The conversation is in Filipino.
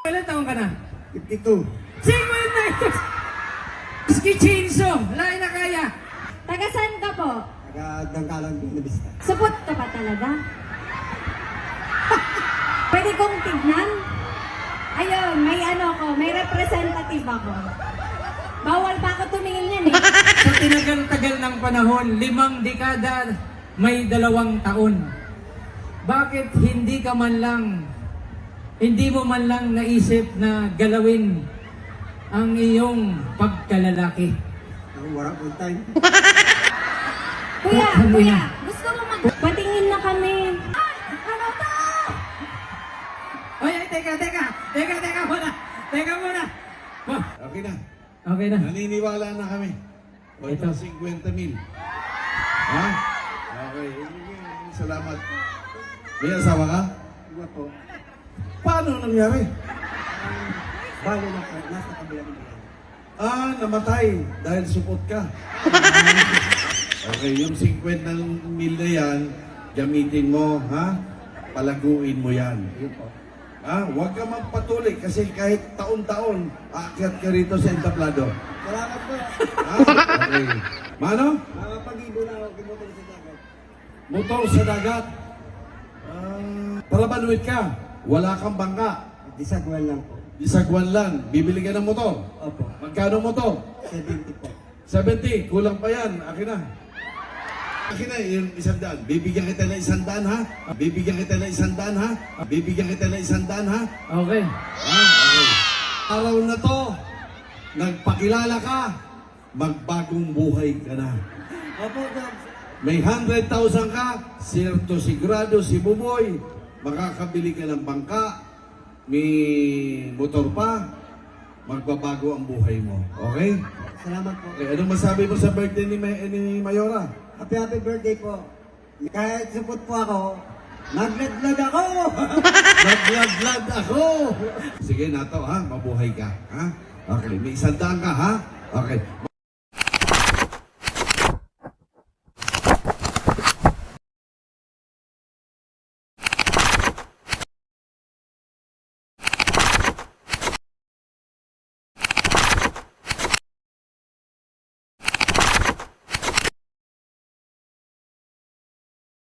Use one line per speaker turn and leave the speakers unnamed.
Ilan taon ka na?
52.
Single na ito! Skichinso! Lain na kaya!
Taga saan ka po?
Taga-Dangkalang Binabista.
Supot ka pa talaga? Pwede kong tignan? Ayun, may ano ko, may representative ako. Bawal pa ako tumingin yan eh.
Sa tinagal-tagal ng panahon, 5 dekada, may 2 taon. Bakit hindi mo man lang naisip na galawin ang iyong pagkalalaki?
Wala po time.
Kuya, gusto mo patingin na kami. Ano to?
Ay, teka muna. Teka muna. Oh,
Okay na.
okay na.
Naniniwala na kami. O ito,
Ito.
50,000. Ha? Okay. Salamat. May asawa ka?
Iba po.
Paano nangyari?
Balo na po. Nasa kabilang bayan.
Namatay dahil supot ka. Okay, yung 50,000 na yan, gamitin mo, ha? Palaguin mo yan.
Yun po.
Huwag ka magpatuloy kasi kahit taon-taon, aakyat ka rito sa entablado.
Salamat po.
Okay. Mano?
Nakapag-ibo na ako. Gimotor sa dagat.
Motor sa dagat. Para manuwit ka. Wala kang bangka.
Disagwan lang po.
Isagwan lang. Bibili ka ng motor.
Opo.
Magkano motor?
70 po.
70. Kulang pa yan. Akin na. Akin na yung 100. Bibigyan kita ng 100, ha? Bibigyan kita ng 100, ha? Bibigyan kita ng 100, ha?
Okay.
Okay. Araw na to, nagpakilala ka, magbagong buhay ka na.
Opo, Dad.
May 100,000 ka, sirto sigurado si Buboy, makakabili ka ng bangka, may motor pa, magbabago ang buhay mo. Okay?
Salamat po.
Okay, anong masabi mo sa birthday ni Mayora?
Happy birthday po. Kahit supot po ako, nagladlad ako!
Nagladlad ako! Sige na to, ha? Mabuhay ka, ha? Okay, may 100 ka, ha? Okay.